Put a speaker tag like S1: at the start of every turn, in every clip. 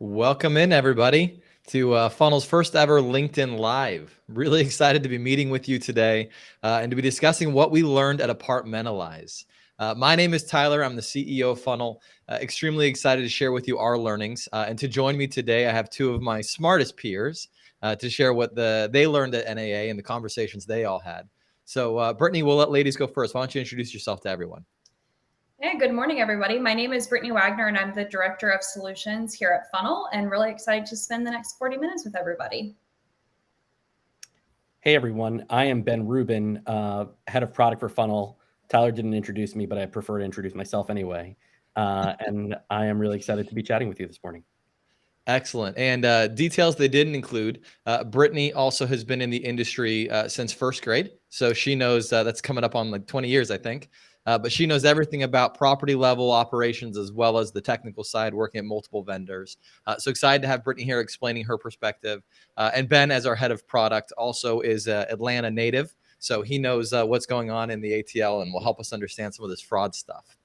S1: Welcome in, everybody, to Funnel's first ever LinkedIn Live. Really excited to be meeting with you today and to be discussing what we learned at Apartmentalize. My name is Tyler. I'm the CEO of Funnel. Extremely excited to share with you our learnings. And to join me today, I have two of my smartest peers to share what they learned at NAA and the conversations they all had. So, Brittany, we'll let ladies go first. Why don't you introduce yourself to everyone?
S2: Hey, good morning, everybody. My name is Brittany Wagner, and I'm the Director of Solutions here at Funnel, and really excited to spend the next 40 minutes with everybody.
S3: Hey, everyone. I am Ben Rubin, head of product for Funnel. Tyler didn't introduce me, but I prefer to introduce myself anyway. And I am really excited to be chatting with you this morning.
S1: Excellent. And details they didn't include, Brittany also has been in the industry since first grade. So she knows that's coming up on like 20 years, I think. But she knows everything about property level operations as well as the technical side, working at multiple vendors. So excited to have Brittany here explaining her perspective. And Ben, as our head of product, also is Atlanta native. So he knows what's going on in the ATL and will help us understand some of this fraud stuff.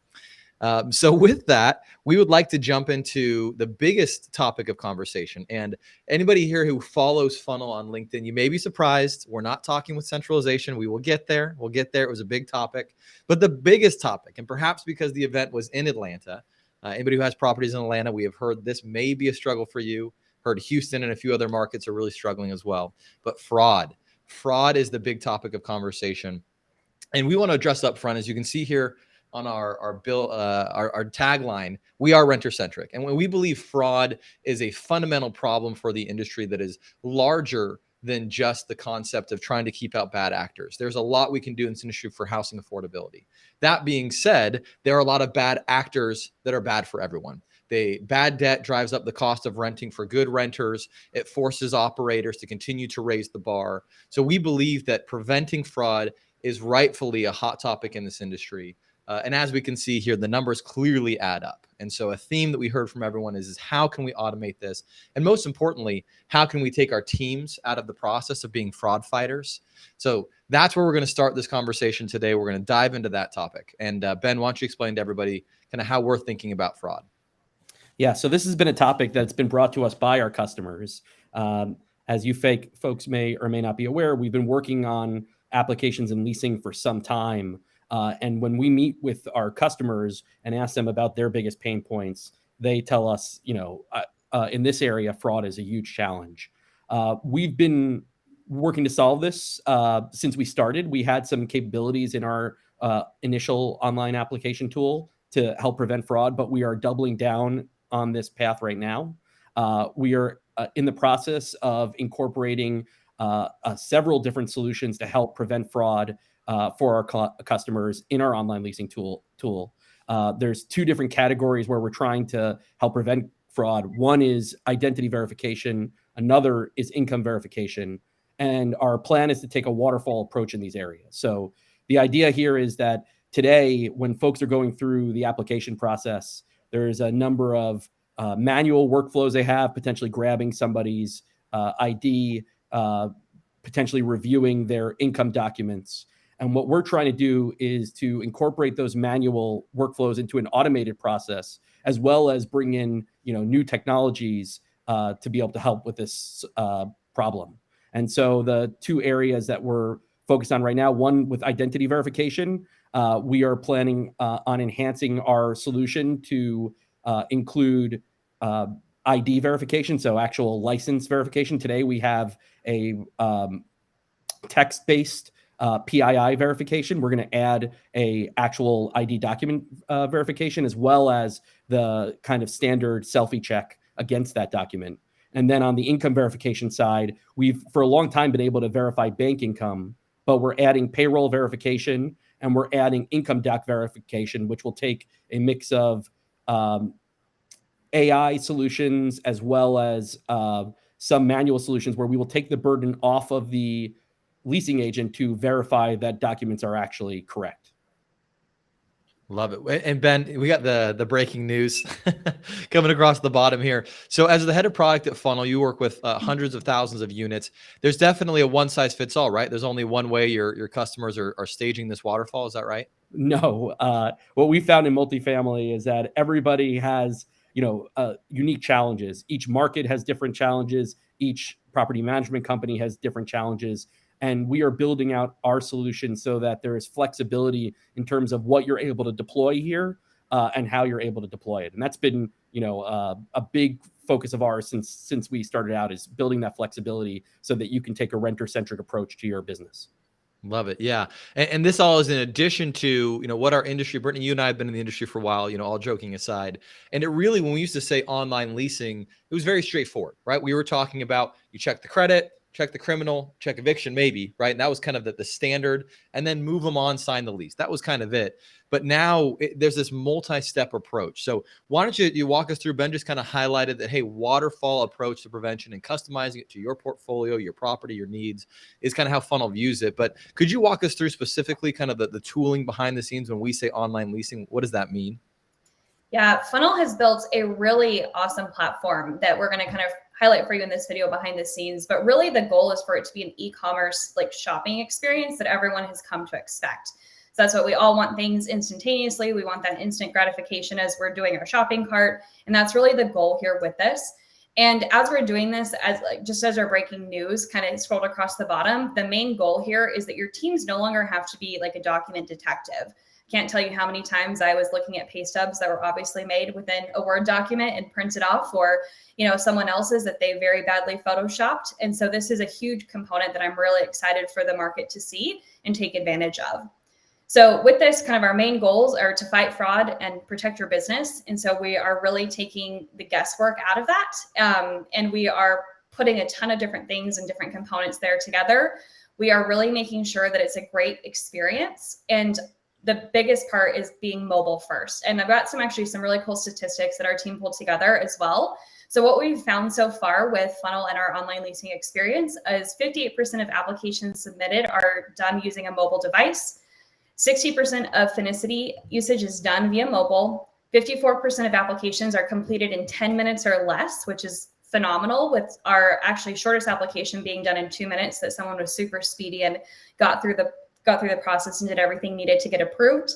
S1: So with that, we would like to jump into the biggest topic of conversation. And anybody here who follows Funnel on LinkedIn, you may be surprised. We're not talking with centralization. We will get there. We'll get there. It was a big topic. But the biggest topic, and perhaps because the event was in Atlanta, anybody who has properties in Atlanta, we have heard this may be a struggle for you. Heard Houston and a few other markets are really struggling as well. But fraud. Fraud is the big topic of conversation. And we want to address up front, as you can see here on our bill, our tagline, we are renter centric. And when we believe fraud is a fundamental problem for the industry that is larger than just the concept of trying to keep out bad actors. There's a lot we can do in this industry for housing affordability. That being said, there are a lot of bad actors that are bad for everyone. Bad debt drives up the cost of renting for good renters. It forces operators to continue to raise the bar. So we believe that preventing fraud is rightfully a hot topic in this industry. And as we can see here, the numbers clearly add up. And so a theme that we heard from everyone is how can we automate this? And most importantly, how can we take our teams out of the process of being fraud fighters? So that's where we're going to start this conversation today. We're going to dive into that topic. And Ben, why don't you explain to everybody kind of how we're thinking about fraud?
S3: Yeah, so this has been a topic that's been brought to us by our customers. As you folks may or may not be aware, we've been working on applications and leasing for some time. And when we meet with our customers and ask them about their biggest pain points, they tell us, in this area, fraud is a huge challenge. We've been working to solve this since we started. We had some capabilities in our initial online application tool to help prevent fraud, but we are doubling down on this path right now. We are in the process of incorporating several different solutions to help prevent fraud for our customers in our online leasing tool. There's two different categories where we're trying to help prevent fraud. One is identity verification. Another is income verification. And our plan is to take a waterfall approach in these areas. So the idea here is that today, when folks are going through the application process, there's a number of manual workflows they have, potentially grabbing somebody's ID, potentially reviewing their income documents. And what we're trying to do is to incorporate those manual workflows into an automated process, as well as bring in new technologies to be able to help with this problem. And so the two areas that we're focused on right now, one with identity verification, we are planning on enhancing our solution to include ID verification, so actual license verification. Today we have a text-based PII verification. We're going to add a actual ID document verification, as well as the kind of standard selfie check against that document. And then on the income verification side, we've for a long time been able to verify bank income, but we're adding payroll verification and we're adding income doc verification, which will take a mix of AI solutions as well as some manual solutions where we will take the burden off of the leasing agent to verify that documents are actually correct.
S1: Love it. And Ben, we got the breaking news coming across the bottom here. So as the head of product at Funnel, you work with hundreds of thousands of units. There's definitely a one size fits all, right? There's only one way your customers are staging this waterfall. Is that right?
S3: No. What we found in multifamily is that everybody has unique challenges. Each market has different challenges. Each property management company has different challenges. And we are building out our solution so that there is flexibility in terms of what you're able to deploy here and how you're able to deploy it. And that's been, a big focus of ours since we started out, is building that flexibility so that you can take a renter-centric approach to your business.
S1: Love it. Yeah. And this all is in addition to, what our industry, Brittany, you and I have been in the industry for a while, all joking aside. And it really, when we used to say online leasing, it was very straightforward, right? We were talking about, you check the credit, check the criminal, check eviction, maybe, right? And that was kind of the standard, and then move them on, sign the lease. That was kind of it. But now there's this multi-step approach. So why don't you walk us through? Ben just kind of highlighted that, hey, waterfall approach to prevention and customizing it to your portfolio, your property, your needs is kind of how Funnel views it. But could you walk us through specifically kind of the tooling behind the scenes when we say online leasing? What does that mean?
S2: Yeah, Funnel has built a really awesome platform that we're going to kind of highlight for you in this video behind the scenes. But really the goal is for it to be an e-commerce shopping experience that everyone has come to expect. So that's what we all want, things instantaneously. We want that instant gratification as we're doing our shopping cart. And that's really the goal here with this. And as we're doing this, just as our breaking news kind of scrolled across the bottom, the main goal here is that your teams no longer have to be like a document detective. Can't tell you how many times I was looking at pay stubs that were obviously made within a Word document and printed off, or someone else's that they very badly photoshopped. And so this is a huge component that I'm really excited for the market to see and take advantage of. So with this, kind of our main goals are to fight fraud and protect your business. And so we are really taking the guesswork out of that. And we are putting a ton of different things and different components there together. We are really making sure that it's a great experience. And the biggest part is being mobile first. And I've got some really cool statistics that our team pulled together as well. So what we've found so far with Funnel and our online leasing experience is 58% of applications submitted are done using a mobile device. 60% of Finicity usage is done via mobile. 54% of applications are completed in 10 minutes or less, which is phenomenal, with our actually shortest application being done in 2 minutes, that someone was super speedy and got through the process and did everything needed to get approved.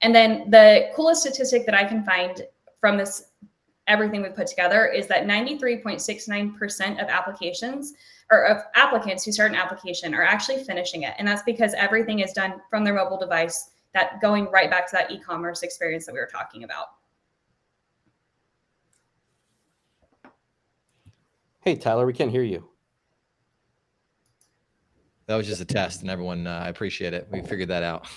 S2: And then the coolest statistic that I can find from this, everything we put together, is that 93.69% of applications, or of applicants who start an application, are actually finishing it. And that's because everything is done from their mobile device, that going right back to that e-commerce experience that we were talking about.
S3: Hey, Tyler, we can't hear you.
S1: That was just a test, and everyone, I appreciate it. We figured that out.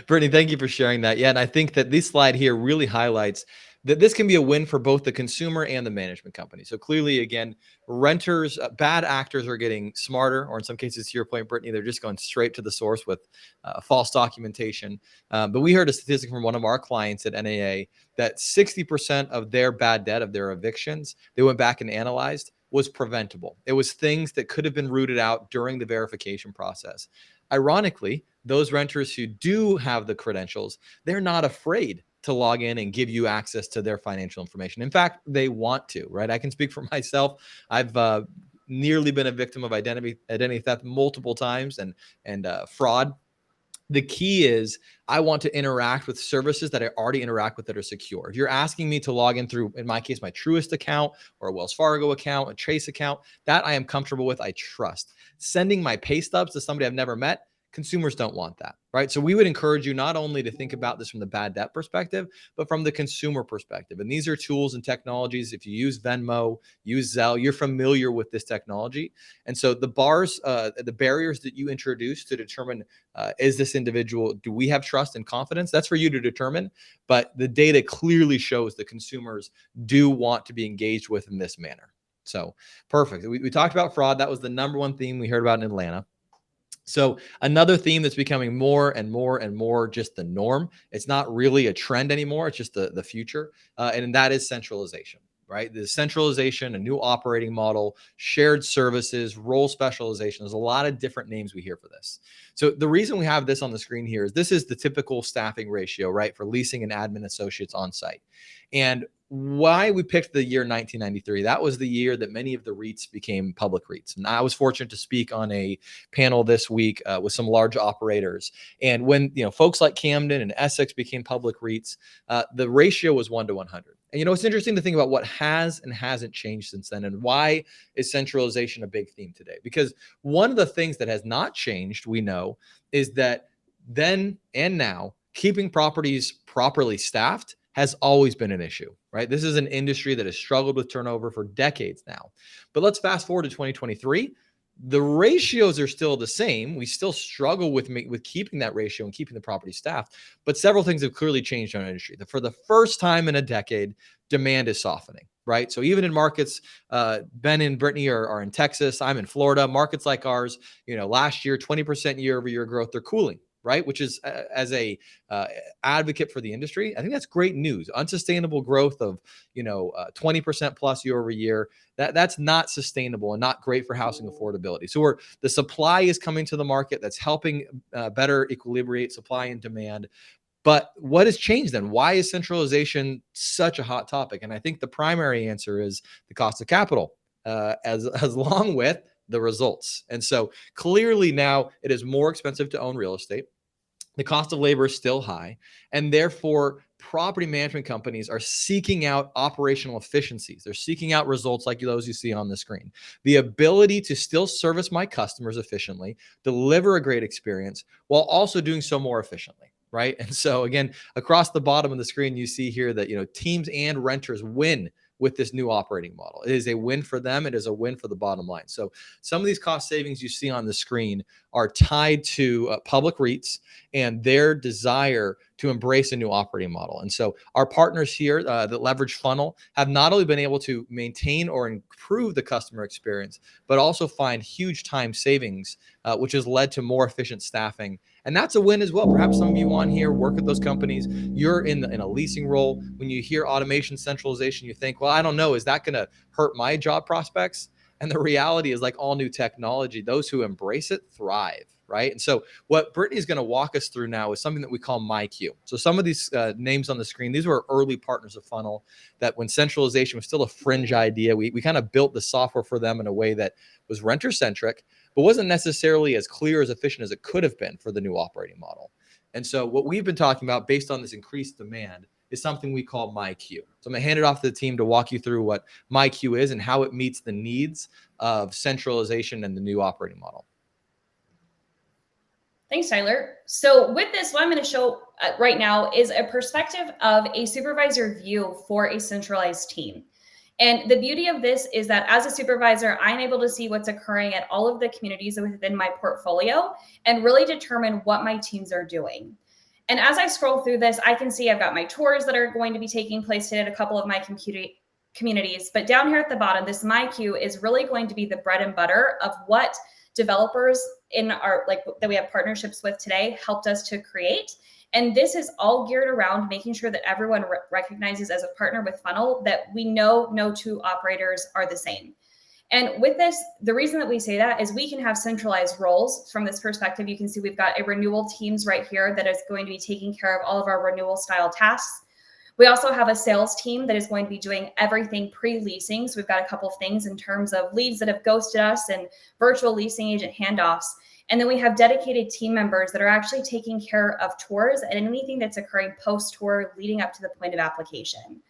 S1: Brittany, thank you for sharing that. Yeah, and I think that this slide here really highlights that this can be a win for both the consumer and the management company. So clearly, again, renters, bad actors are getting smarter, or in some cases, to your point, Brittany, they're just going straight to the source with false documentation. But we heard a statistic from one of our clients at NAA that 60% of their bad debt, of their evictions, they went back and analyzed, was preventable. It was things that could have been rooted out during the verification process. Ironically, those renters who do have the credentials, they're not afraid to log in and give you access to their financial information. In fact, they want to, right? I can speak for myself. I've nearly been a victim of identity theft multiple times and fraud. The key is I want to interact with services that I already interact with that are secure. If you're asking me to log in through, in my case, my Truist account or a Wells Fargo account, a Chase account, that I am comfortable with, I trust. Sending my pay stubs to somebody I've never met, consumers don't want that, right? So we would encourage you not only to think about this from the bad debt perspective, but from the consumer perspective. And these are tools and technologies. If you use Venmo, use Zelle, you're familiar with this technology. And so the barriers that you introduce to determine, is this individual, do we have trust and confidence? That's for you to determine. But the data clearly shows that consumers do want to be engaged with in this manner. So perfect. We talked about fraud. That was the number one theme we heard about in Atlanta. So another theme that's becoming more and more and more just the norm. It's not really a trend anymore. It's just the future. And that is centralization, right? The centralization, a new operating model, shared services, role specialization. There's a lot of different names we hear for this. So the reason we have this on the screen here is this is the typical staffing ratio, right? For leasing and admin associates on site. And why we picked the year 1993, that was the year that many of the REITs became public REITs. And I was fortunate to speak on a panel this week with some large operators. And when folks like Camden and Essex became public REITs, the ratio was 1 to 100. And it's interesting to think about what has and hasn't changed since then, and why is centralization a big theme today? Because one of the things that has not changed, we know, is that then and now, keeping properties properly staffed has always been an issue, right? This is an industry that has struggled with turnover for decades now. But let's fast forward to 2023. The ratios are still the same. We still struggle with keeping that ratio and keeping the property staffed, but several things have clearly changed in our industry. For the first time in a decade, demand is softening, right? So even in markets, Ben and Brittany are in Texas, I'm in Florida, markets like ours, last year, 20% year over year growth, they're cooling, right? Which is, as a advocate for the industry, I think that's great news. Unsustainable growth of 20% plus year over year, that's not sustainable and not great for housing affordability. So the supply is coming to the market, that's helping better equilibrate supply and demand. But what has changed then? Why is centralization such a hot topic? And I think the primary answer is the cost of capital, as along with the results. And so clearly now it is more expensive to own real estate. The cost of labor is still high, and therefore property management companies are seeking out operational efficiencies. They're seeking out results like those you see on the screen. The ability to still service my customers efficiently, deliver a great experience, while also doing so more efficiently, right? And so again, across the bottom of the screen, you see here that teams and renters win with this new operating model. It is a win for them. It is a win for the bottom line. So some of these cost savings you see on the screen are tied to public REITs and their desire to embrace a new operating model. And so our partners here that leverage Funnel have not only been able to maintain or improve the customer experience, but also find huge time savings, which has led to more efficient staffing. And that's a win as well. Perhaps some of you on here work at those companies. You're in a leasing role. When you hear automation, centralization, you think, well, I don't know, is that going to hurt my job prospects? And the reality is, like all new technology, those who embrace it thrive, right? And so what Brittany is going to walk us through now is something that we call MyQ. So some of these names on the screen, these were early partners of Funnel that when centralization was still a fringe idea, we kind of built the software for them in a way that was renter-centric, but wasn't necessarily as clear, as efficient as it could have been for the new operating model. And so what we've been talking about based on this increased demand is something we call MyQ. So I'm going to hand it off to the team to walk you through what MyQ is and how it meets the needs of centralization and the new operating model.
S2: Thanks, Tyler. So with this, what I'm going to show right now is a perspective of a supervisor view for a centralized team. And the beauty of this is that as a supervisor, I'm able to see what's occurring at all of the communities within my portfolio and really determine what my teams are doing. And as I scroll through this, I can see I've got my tours that are going to be taking place today at a couple of my communities. But down here at the bottom, this MyQ is really going to be the bread and butter of what developers in our that we have partnerships with today helped us to create. And this is all geared around making sure that everyone recognizes as a partner with Funnel that we know no two operators are the same. And with this, the reason that we say that is we can have centralized roles. From this perspective, you can see we've got a renewal teams right here that is going to be taking care of all of our renewal style tasks. We also have a sales team that is going to be doing everything pre-leasing. So we've got a couple of things in terms of leads that have ghosted us and virtual leasing agent handoffs. And then we have dedicated team members that are actually taking care of tours and anything that's occurring post-tour leading up to the point of application.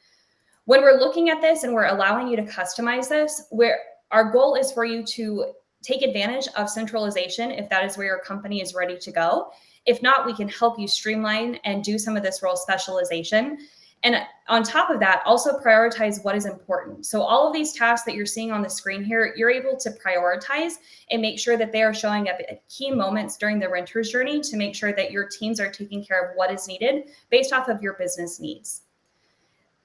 S2: When we're looking at this and we're allowing you to customize this, our goal is for you to take advantage of centralization if that is where your company is ready to go. If not, we can help you streamline and do some of this role specialization. And on top of that, also prioritize what is important. So all of these tasks that you're seeing on the screen here, you're able to prioritize and make sure that they are showing up at key moments during the renter's journey to make sure that your teams are taking care of what is needed based off of your business needs.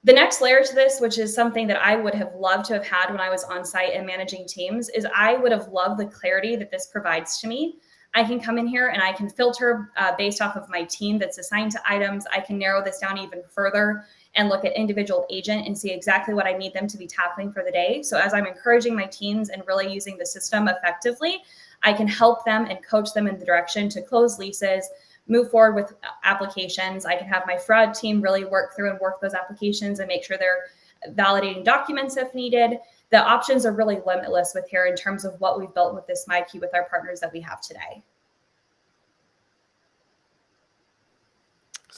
S2: The next layer to this, which is something that I would have loved to have had when I was on site and managing teams, is I would have loved the clarity that this provides to me. I can come in here and I can filter based off of my team that's assigned to items. I can narrow this down even further and look at individual agent and see exactly what I need them to be tackling for the day. So as I'm encouraging my teams and really using the system effectively, I can help them and coach them in the direction to close leases, move forward with applications. I can have my fraud team really work through and work those applications and make sure they're validating documents if needed. The options are really limitless with here in terms of what we've built with this MyQ with our partners that we have today.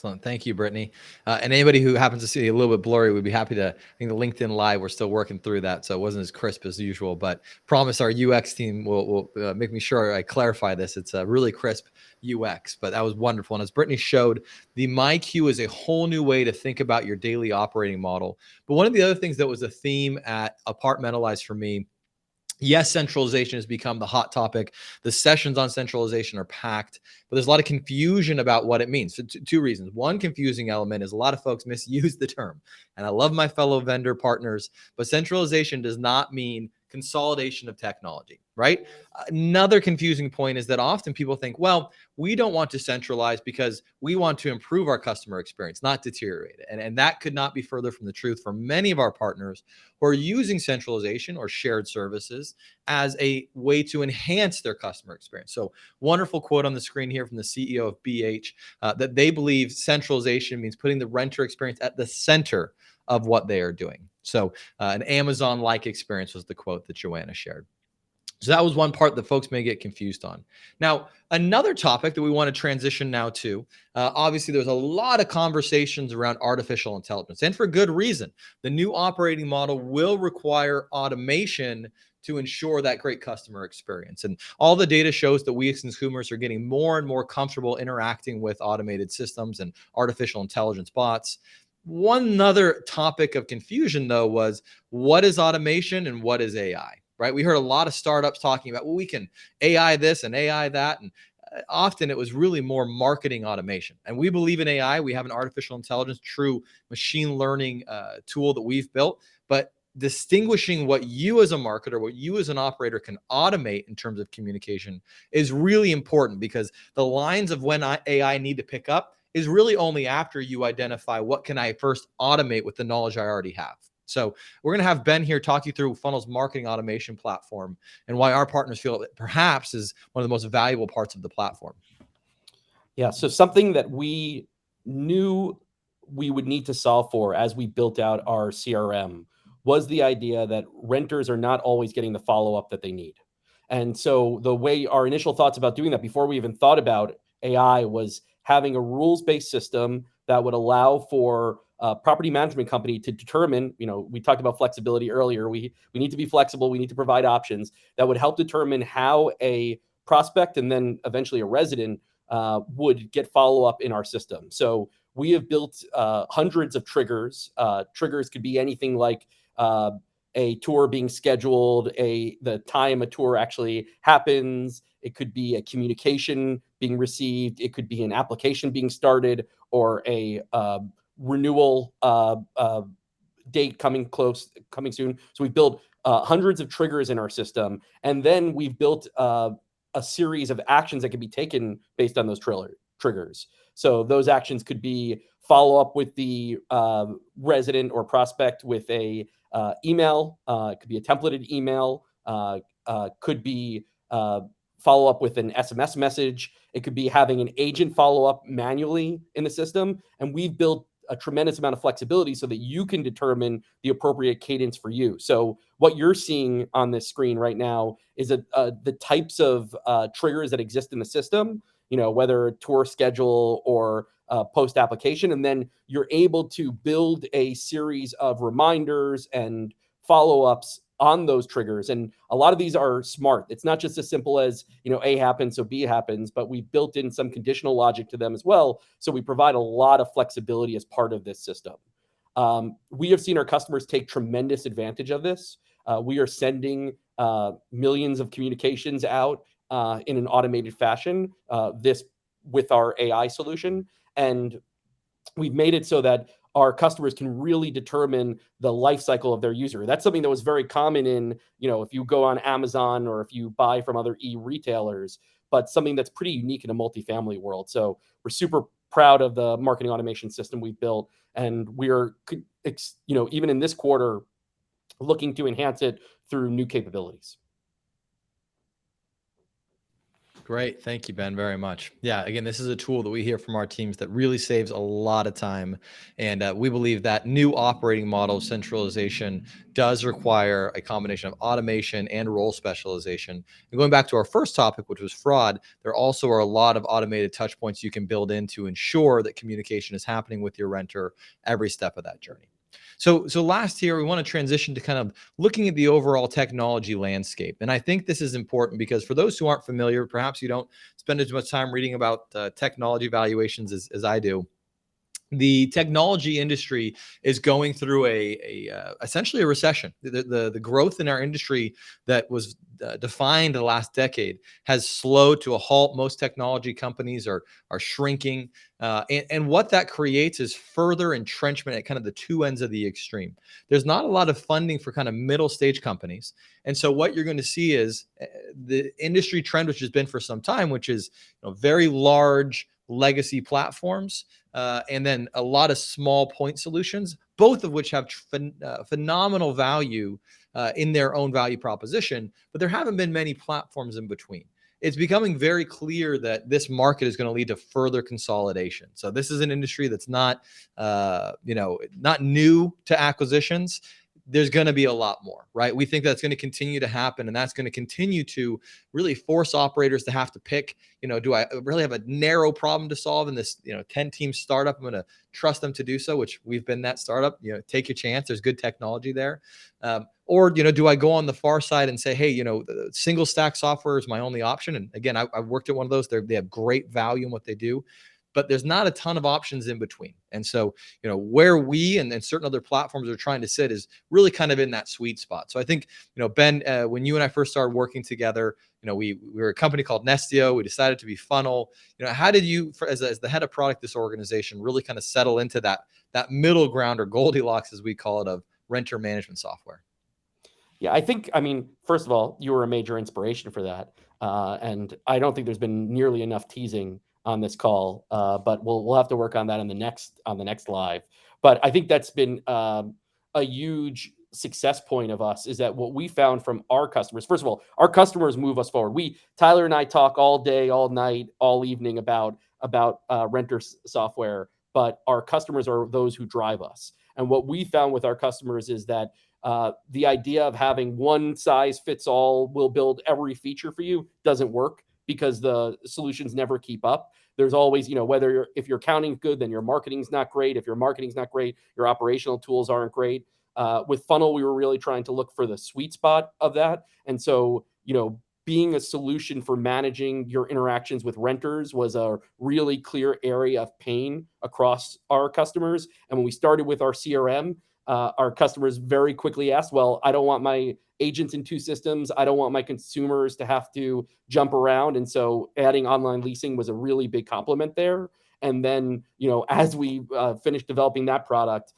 S1: Excellent. Thank you, Brittany. And anybody who happens to see a little bit blurry, we'd be happy to, I think the LinkedIn Live, we're still working through that. So it wasn't as crisp as usual, but promise our UX team will make me sure I clarify this. It's a really crisp UX, but that was wonderful. And as Brittany showed, the MyQ is a whole new way to think about your daily operating model. But one of the other things that was a theme at Apartmentalize for me, yes, centralization has become the hot topic. The sessions on centralization are packed, but there's a lot of confusion about what it means. For two reasons. One confusing element is a lot of folks misuse the term. And I love my fellow vendor partners, but centralization does not mean consolidation of technology, right? Another confusing point is that often people think, well, we don't want to centralize because we want to improve our customer experience, not deteriorate it. And that could not be further from the truth for many of our partners who are using centralization or shared services as a way to enhance their customer experience. So wonderful quote on the screen here from the CEO of BH, that they believe centralization means putting the renter experience at the center of what they are doing. So an Amazon-like experience was the quote that Joanna shared. So that was one part that folks may get confused on. Now, another topic that we want to transition now to, obviously there's a lot of conversations around artificial intelligence, and for good reason. The new operating model will require automation to ensure that great customer experience. And all the data shows that we as consumers are getting more and more comfortable interacting with automated systems and artificial intelligence bots. One other topic of confusion, though, was what is automation and what is AI? Right? We heard a lot of startups talking about, well, we can AI this and AI that. And often it was really more marketing automation. And we believe in AI. We have an artificial intelligence, true machine learning tool that we've built. But distinguishing what you as a marketer, what you as an operator can automate in terms of communication is really important, because the lines of when AI need to pick up is really only after you identify what can I first automate with the knowledge I already have. So we're going to have Ben here talk you through Funnel's marketing automation platform and why our partners feel it perhaps is one of the most valuable parts of the platform.
S3: Yeah, so something that we knew we would need to solve for as we built out our CRM was the idea that renters are not always getting the follow-up that they need. And so the way our initial thoughts about doing that before we even thought about AI was having a rules-based system that would allow for a property management company to determine, we talked about flexibility earlier. We need to be flexible. We need to provide options that would help determine how a prospect and then eventually a resident would get follow-up in our system. So we have built hundreds of triggers. Triggers could be anything like a tour being scheduled, the time a tour actually happens. It could be a communication being received. It could be an application being started, or a renewal date coming soon. So we built hundreds of triggers in our system, and then we've built a series of actions that can be taken based on those triggers. So those actions could be follow up with the resident or prospect with a email. It could be a templated email. Could be follow up with an SMS message. It could be having an agent follow up manually in the system. And we've built a tremendous amount of flexibility so that you can determine the appropriate cadence for you. So what you're seeing on this screen right now is the types of triggers that exist in the system, whether tour schedule or post application. And then you're able to build a series of reminders and follow-ups on those triggers. And a lot of these are smart. It's not just as simple as, A happens, so B happens, but we've built in some conditional logic to them as well. So we provide a lot of flexibility as part of this system. We have seen our customers take tremendous advantage of this. We are sending millions of communications out in an automated fashion, this with our AI solution. And we've made it so that our customers can really determine the life cycle of their user. That's something that was very common in, if you go on Amazon or if you buy from other e-retailers, but something that's pretty unique in a multifamily world. So we're super proud of the marketing automation system we've built. And we're, even in this quarter, looking to enhance it through new capabilities.
S1: Great. Thank you, Ben, very much. Yeah, again, this is a tool that we hear from our teams that really saves a lot of time. And we believe that new operating model, centralization, does require a combination of automation and role specialization. And going back to our first topic, which was fraud, there also are a lot of automated touch points you can build in to ensure that communication is happening with your renter every step of that journey. So last here, we want to transition to kind of looking at the overall technology landscape. And I think this is important because for those who aren't familiar, perhaps you don't spend as much time reading about technology valuations as I do. The technology industry is going through essentially a recession. The growth in our industry that was defined the last decade has slowed to a halt. Most technology companies are shrinking, and what that creates is further entrenchment at kind of the two ends of the extreme. There's not a lot of funding for kind of middle stage companies, and so what you're going to see is the industry trend, which has been for some time, which is very large legacy platforms, and then a lot of small point solutions, both of which have phenomenal value in their own value proposition, but there haven't been many platforms in between. It's becoming very clear that this market is going to lead to further consolidation. So this is an industry that's not new to acquisitions. There's going to be a lot more, right? We think that's going to continue to happen, and that's going to continue to really force operators to have to pick, do I really have a narrow problem to solve in this, 10-team startup? I'm going to trust them to do so, which we've been that startup. Take your chance. There's good technology there. Or do I go on the far side and say, hey, the single stack software is my only option? And again, I've worked at one of those. They have great value in what they do, but there's not a ton of options in between. And so, where we and certain other platforms are trying to sit is really kind of in that sweet spot. So I think, Ben, when you and I first started working together, we were a company called Nestio. We decided to be Funnel. How did you, as the head of product, this organization really kind of settle into that middle ground, or Goldilocks, as we call it, of renter management software?
S3: Yeah, I mean, first of all, you were a major inspiration for that. And I don't think there's been nearly enough teasing on this call, but we'll have to work on that on the next live. But I think that's been a huge success point of us, is that what we found from our customers. First of all, our customers move us forward. Tyler and I talk all day, all night, all evening about renter software, but our customers are those who drive us. And what we found with our customers is that the idea of having one size fits all, will build every feature for you, doesn't work, because the solutions never keep up. There's always, if your accounting's good, then your marketing's not great. If your marketing's not great, your operational tools aren't great. With Funnel, we were really trying to look for the sweet spot of that. And so, being a solution for managing your interactions with renters was a really clear area of pain across our customers. And when we started with our CRM, our customers very quickly asked, well, I don't want my agents in two systems. I don't want my consumers to have to jump around. And so adding online leasing was a really big compliment there. And then, as we finished developing that product,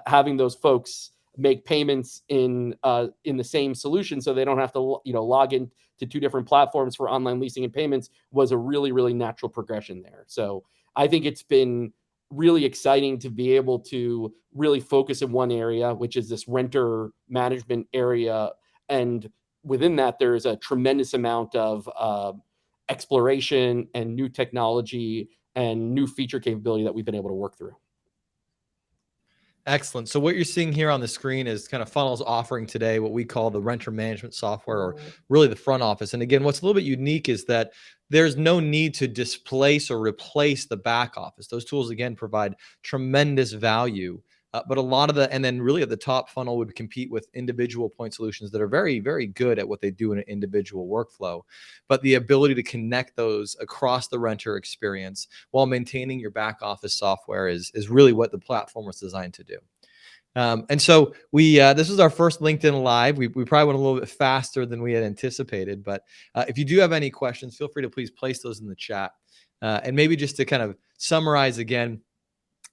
S3: having those folks make payments in the same solution, so they don't have to log in to two different platforms for online leasing and payments, was a really, really natural progression there. So I think it's been really exciting to be able to really focus in one area, which is this renter management area. And within that, there's a tremendous amount of exploration and new technology and new feature capability that we've been able to work through.
S1: Excellent. So what you're seeing here on the screen is kind of Funnel's offering today what we call the renter management software, or really the front office. And again, what's a little bit unique is that there's no need to displace or replace the back office. Those tools, again, provide tremendous value. But a lot of and then really at the top, Funnel would compete with individual point solutions that are very, very good at what they do in an individual workflow. But the ability to connect those across the renter experience while maintaining your back office software is really what the platform was designed to do. And so this was our first LinkedIn Live. We probably went a little bit faster than we had anticipated, but if you do have any questions, feel free to please place those in the chat. And maybe just to kind of summarize again,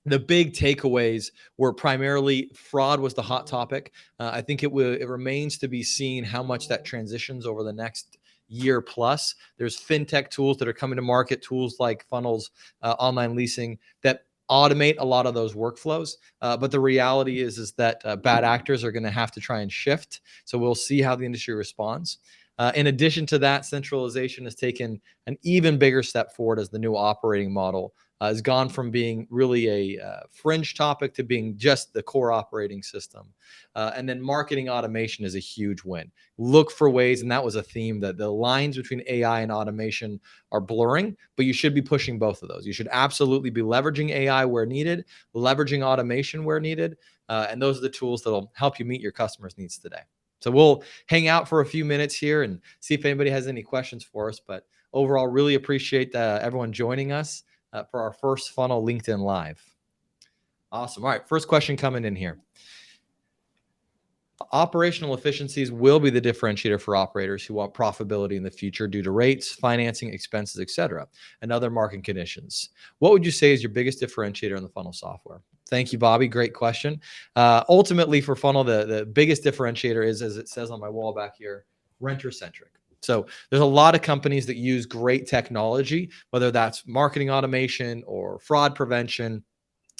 S1: the big takeaways were primarily fraud was the hot topic. I think it remains to be seen how much that transitions over the next year plus. There's fintech tools that are coming to market, tools like Funnel's online leasing, that automate a lot of those workflows. But the reality is that bad actors are going to have to try and shift. So we'll see how the industry responds. In addition to that, centralization has taken an even bigger step forward as the new operating model has gone from being really a fringe topic to being just the core operating system. And then marketing automation is a huge win. Look for ways, and that was a theme, that the lines between AI and automation are blurring, but you should be pushing both of those. You should absolutely be leveraging AI where needed, leveraging automation where needed, and those are the tools that'll help you meet your customers' needs today. So we'll hang out for a few minutes here and see if anybody has any questions for us. But overall, really appreciate everyone joining us for our first Funnel LinkedIn Live. Awesome. All right, first question coming in here. Operational efficiencies will be the differentiator for operators who want profitability in the future due to rates, financing, expenses, etc., and other market conditions. What would you say is your biggest differentiator in the Funnel software? Thank you, Bobby. Great question. Ultimately, for Funnel, the biggest differentiator is, as it says on my wall back here, renter-centric. So there's a lot of companies that use great technology, whether that's marketing automation or fraud prevention.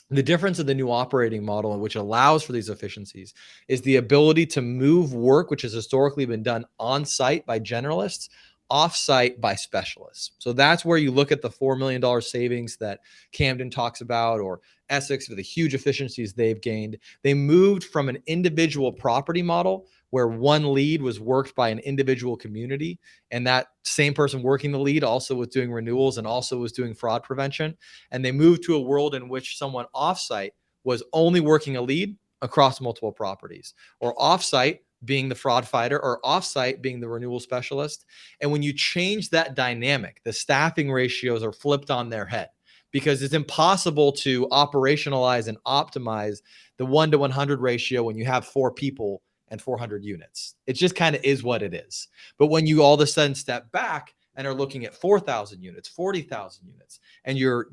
S1: The difference of the new operating model, which allows for these efficiencies, is the ability to move work, which has historically been done on site by generalists, off-site by specialists. So that's where you look at the $4 million savings that Camden talks about, or Essex with the huge efficiencies they've gained. They moved from an individual property model where one lead was worked by an individual community, and that same person working the lead also was doing renewals and also was doing fraud prevention. And they moved to a world in which someone offsite was only working a lead across multiple properties, or offsite being the fraud fighter, or offsite being the renewal specialist. And when you change that dynamic, the staffing ratios are flipped on their head, because it's impossible to operationalize and optimize the 1-to-100 ratio when you have 4 people and 400 units. It just kind of is what it is. But when you all of a sudden step back and are looking at 4,000 units, 40,000 units, and your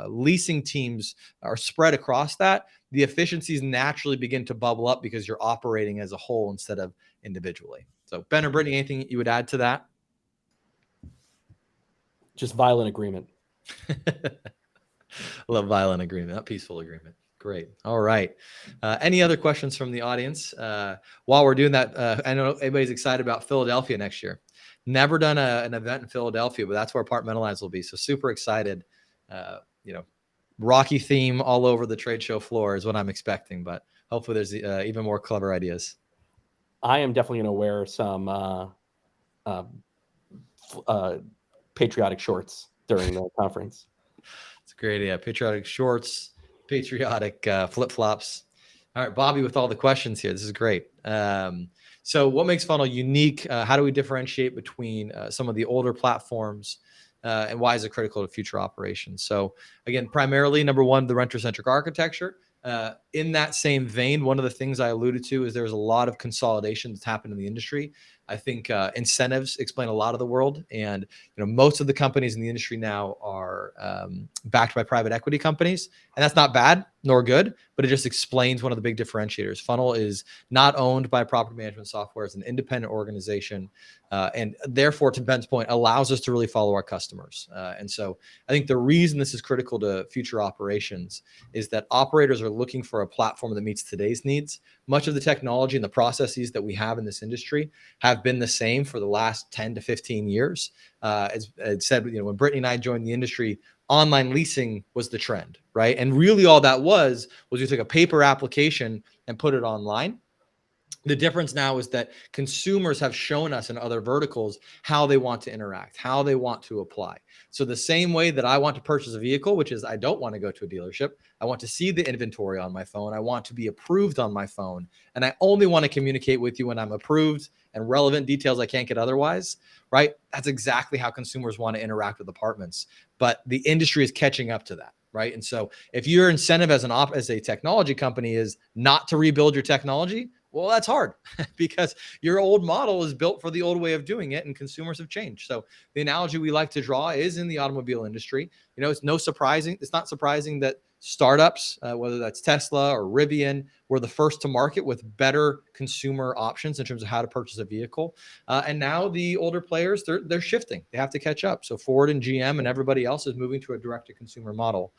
S1: leasing teams are spread across that, the efficiencies naturally begin to bubble up because you're operating as a whole instead of individually. So Ben or Brittany, anything you would add to that?
S3: Just violent agreement.
S1: Love violent agreement, not peaceful agreement. Great. All right. Any other questions from the audience? While we're doing that, I know everybody's excited about Philadelphia next year. Never done an event in Philadelphia, but that's where Apartmentalize will be. So super excited. Rocky theme all over the trade show floor is what I'm expecting, but hopefully there's even more clever ideas.
S3: I am definitely going to wear some patriotic shorts during the conference.
S1: It's a great idea. Patriotic shorts, patriotic flip-flops. All right, Bobby, with all the questions here, this is great. So what makes Funnel unique? How do we differentiate between some of the older platforms? And why is it critical to future operations? So again, primarily, number one, the renter-centric architecture. In that same vein, one of the things I alluded to is there's a lot of consolidation that's happened in the industry. I think incentives explain a lot of the world, and most of the companies in the industry now are backed by private equity companies, and that's not bad nor good, but it just explains one of the big differentiators. Funnel is not owned by property management software; it's an independent organization, and therefore, to Ben's point, allows us to really follow our customers. And so, I think the reason this is critical to future operations is that operators are looking for a platform that meets today's needs. Much of the technology and the processes that we have in this industry have been the same for the last 10 to 15 years. As it said, when Brittany and I joined the industry, online leasing was the trend, right? And really all that was you took a paper application and put it online. The difference now is that consumers have shown us in other verticals how they want to interact, how they want to apply. So the same way that I want to purchase a vehicle, which is I don't want to go to a dealership, I want to see the inventory on my phone, I want to be approved on my phone, and I only want to communicate with you when I'm approved and relevant details I can't get otherwise, right? That's exactly how consumers want to interact with apartments. But the industry is catching up to that, right? And so if your incentive as a technology company is not to rebuild your technology, well, that's hard because your old model is built for the old way of doing it, and consumers have changed. So the analogy we like to draw is in the automobile industry. It's not surprising that startups, whether that's Tesla or Rivian, were the first to market with better consumer options in terms of how to purchase a vehicle. And now the older players, they're shifting. They have to catch up. So Ford and GM and everybody else is moving to a direct-to-consumer model.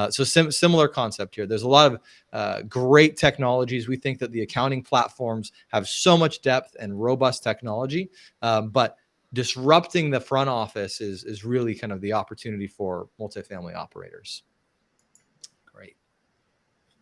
S1: So similar concept here. There's a lot of great technologies. We think that the accounting platforms have so much depth and robust technology, but disrupting the front office is really kind of the opportunity for multifamily operators. Great.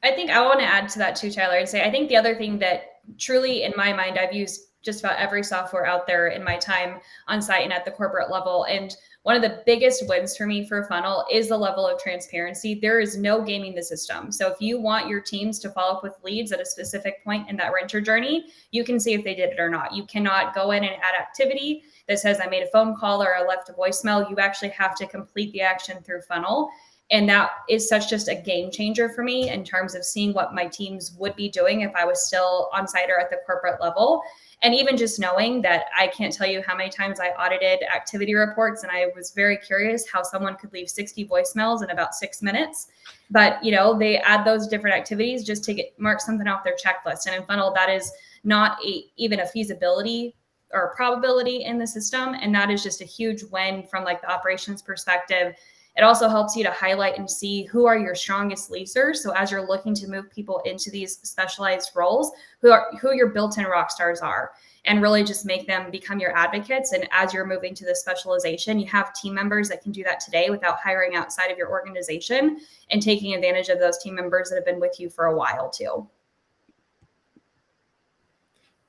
S2: I think I want to add to that too, Tyler, and say I think the other thing that truly, in my mind, I've used just about every software out there in my time on site and at the corporate level. And one of the biggest wins for me for Funnel is the level of transparency. There is no gaming the system. So if you want your teams to follow up with leads at a specific point in that renter journey, you can see if they did it or not. You cannot go in and add activity that says I made a phone call or I left a voicemail. You actually have to complete the action through Funnel. And that is such just a game changer for me in terms of seeing what my teams would be doing if I was still on site or at the corporate level. And even just knowing that I can't tell you how many times I audited activity reports, and I was very curious how someone could leave 60 voicemails in about 6 minutes. But, they add those different activities just to mark something off their checklist. And in Funnel, that is not even a feasibility or a probability in the system. And that is just a huge win from like the operations perspective. It also helps you to highlight and see who are your strongest leasers. So as you're looking to move people into these specialized roles, who your built-in rock stars are, and really just make them become your advocates. And as you're moving to the specialization, you have team members that can do that today without hiring outside of your organization and taking advantage of those team members that have been with you for a while too.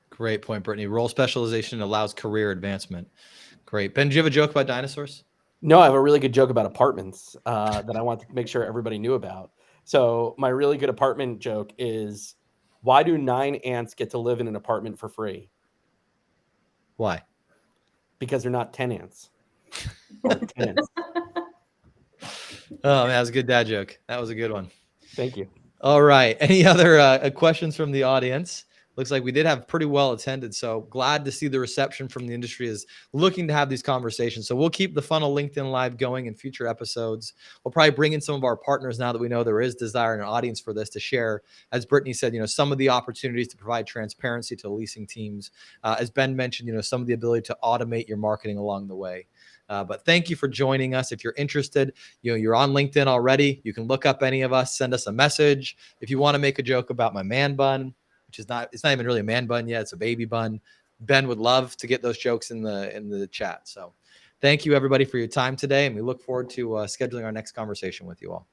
S1: Great point, Brittany. Role specialization allows career advancement. Great. Ben, do you have a joke about dinosaurs?
S3: No, I have a really good joke about apartments that I want to make sure everybody knew about. So my really good apartment joke is, why do 9 ants get to live in an apartment for free?
S1: Why?
S3: Because they're not tenants. They're tenants.
S1: Oh, man, that was a good dad joke. That was a good one.
S3: Thank you.
S1: All right. Any other questions from the audience? Looks like we did have pretty well attended. So glad to see the reception from the industry is looking to have these conversations. So we'll keep the Funnel LinkedIn Live going in future episodes. We'll probably bring in some of our partners now that we know there is desire and an audience for this to share, as Brittany said, some of the opportunities to provide transparency to leasing teams. As Ben mentioned, some of the ability to automate your marketing along the way. But thank you for joining us. If you're interested, you're on LinkedIn already. You can look up any of us, send us a message. If you want to make a joke about my man bun, which is it's not even really a man bun yet, it's a baby bun, Ben would love to get those jokes in the chat. So thank you everybody for your time today. And we look forward to scheduling our next conversation with you all.